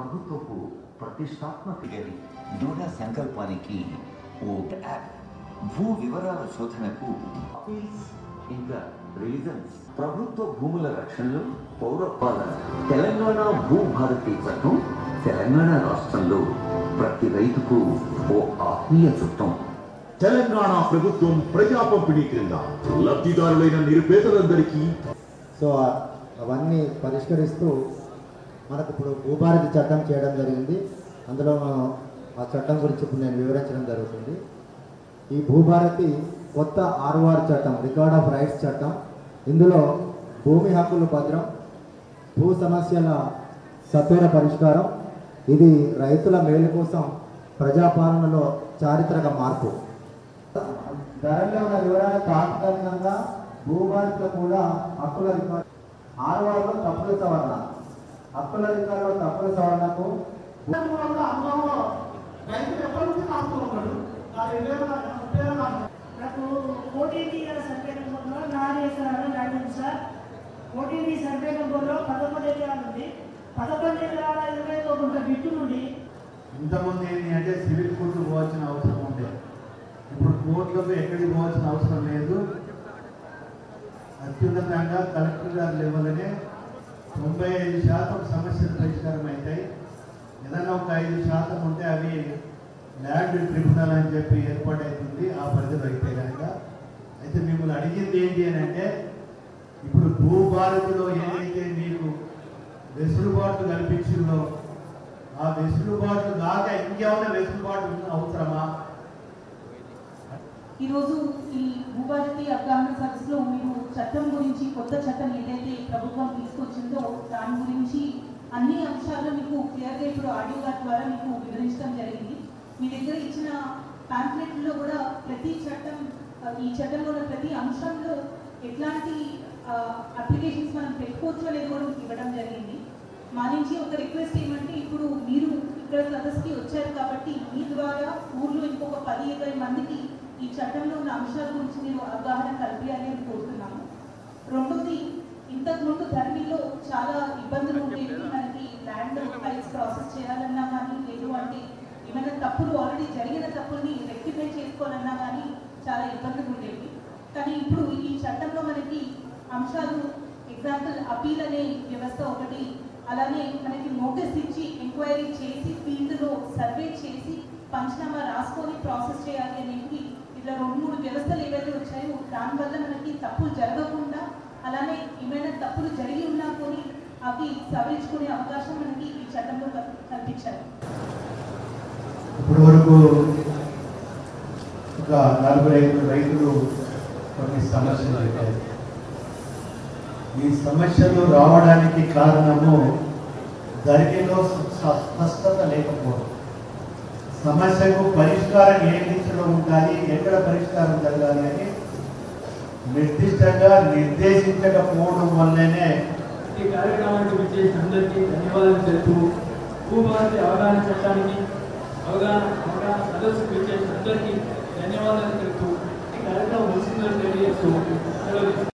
ప్రభుత్వపు ప్రతిష్టాత్మక దృఢ సంకల్పానికి ఓ యాప్ భూ వివరాల శోధనకు అపీల్స్ ఇంకా రిలీజన్స్ ప్రభుత్వ భూముల రక్షణలో పౌరపాలన తెలంగాణ భూభారతి చట్టం తెలంగాణ రాష్ట్రంలో ప్రతి రైతుకు ఓ ఆత్మీయ చుట్టం. తెలంగాణ ప్రభుత్వం ప్రజా పంపిణీ క్రింద లబ్ధిదారులైన నిరుపేదలందరికీ సో అవన్నీ పరిష్కరిస్తూ మనకు ఇప్పుడు భూభారతి చట్టం చేయడం జరిగింది. అందులో ఆ చట్టం గురించి ఇప్పుడు నేను వివరించడం జరుగుతుంది. ఈ భూభారతి కొత్త ఆర్ఓఆర్ చట్టం, రికార్డ్ ఆఫ్ రైట్స్ చట్టం. ఇందులో భూమి హక్కులు భద్రం, భూ సమస్యల సత్వర పరిష్కారం, ఇది రైతుల మేలు కోసం ప్రజాపాలనలో చారిత్రక మార్పు. ధరలో ఉన్న వివరాలు తాత్కాలికంగా భూభారతిలో కూడా హక్కుల రికార్డు, ఆర్ఓఆర్లో తప్పుల సవరణ, హక్కుల రికార్డులో తప్పుల సవరణకు నాకు ఓటీటీ సర్వే నెంబర్లో 4 ఎకరాలు ల్యాండ్ ఉంది సార్. ఓటీటీ సర్వే నెంబర్లో 11 ఎకరాలు ఉంది. 11 ఎకరాల 21 గుంట బిట్టు నుండి ఇంతకుముందు ఏంటి అంటే సివిల్ కోర్టు పోవాల్సిన అవసరం ఉండే, ఇప్పుడు కోర్టులకు ఎక్కడికి పోవాల్సిన అవసరం లేదు. అత్యున్నతంగా కలెక్టర్ గారి లెవెల్లోనే 95% సమస్యలు పరిష్కారం అవుతాయి. ఏదైనా ఒక 5% ఉంటే అవి ల్యాండ్ ట్రిబ్యునల్ అని చెప్పి ఏర్పాటవుతుంది ఆ పరిధిలో అయితే కనుక. అయితే మిమ్మల్ని అడిగింది ఏంటి అని అంటే, ఇప్పుడు భూభారతిలో ఏదైతే మీకు వెసులుబాటు కల్పించిందో ఆ వెసులుబాటు కాక ఇంకేమైనా వెసులుబాటు అవసరమా? ఈరోజు ఈ భూభారతి అవగాహన సదస్సులో మీరు చట్టం గురించి, కొత్త చట్టం ఏదైతే ప్రభుత్వం తీసుకొచ్చిందో దాని గురించి అన్ని అంశాలు మీకు క్లియర్గా ఇప్పుడు ఆడియో ద్వారా మీకు వివరించడం జరిగింది. మీ దగ్గర ఇచ్చిన ప్యాంప్లెట్లో కూడా ప్రతి చట్టం, ఈ చట్టంలో ఉన్న ప్రతి అంశంలో ఎట్లాంటి అప్లికేషన్స్ మనం పెట్టుకోవచ్చు అనేది కూడా ఇవ్వడం జరిగింది. మా నుంచి ఒక రిక్వెస్ట్ ఏమంటే, ఇప్పుడు మీరు ఇక్కడ సదస్సుకి వచ్చారు కాబట్టి మీ ద్వారా ఊర్లో ఇంకొక 10-20 మందికి ఈ చట్టంలో ఉన్న అంశాల గురించి మీరు అవగాహన కల్పించాలి అని కోరుతున్నాము. రెండోది, ఇంతకుముందు ధరణిలో చాలా ఇబ్బందులు ఉండేవి. మనకి ల్యాండ్ ఫైల్స్ ప్రాసెస్ చేయాలన్నా కానీ, లేదు అంటే ఏమైనా తప్పులు ఆల్రెడీ జరిగిన తప్పుల్ని రెక్టిఫై చేసుకోవాలన్నా కానీ చాలా ఇబ్బందులు ఉండేవి. కానీ ఇప్పుడు ఈ చట్టంలో మనకి అంశాలు, ఎగ్జాంపుల్ అపీల్ అనే వ్యవస్థ ఒకటి, అలానే మనకి నోటీస్ ఇచ్చి ఎంక్వైరీ చేసి ఫీల్డ్లో సర్వే చేసి పంచనామా రాసుకొని ప్రాసెస్ చేయాలి అనేది, ఇట్లా 2-3 వ్యవస్థలు ఏవైతే వచ్చాయో దానివల్ల మనకి తప్పులు జరగకుండా, అలానే ఏమైనా తప్పులు జరిగి ఉన్నా కొని అవి సవరించుకునే అవకాశం మనకి ఈ చట్టంలో కల్పించారు. ఇప్పటి వరకు ఒక 45 రైతులు కొన్ని సమస్యలు పెట్టారు. ఈ సమస్యలు రావడానికి కారణము ధరణిలో స్పష్టత లేకపోవడం. సమస్యకు పరిష్కారం ఏ దిశలో ఉండాలి, ఎక్కడ పరిష్కారం జరగాలి అని నిర్దిష్టంగా నిర్దేశించకపోవడం వల్లనే ఈ కార్యక్రమానికి విచ్చేసిన అందరికీ ధన్యవాదాలు తెలుపుతూ, భూభారతి అవగాహన చట్టానికి అవగాహన సదస్సుకు విచ్చేసిన అందరికీ ధన్యవాదాలు తెలుపుతూ ఈ కార్యక్రమం ముగిసిందని తెలియజేస్తూ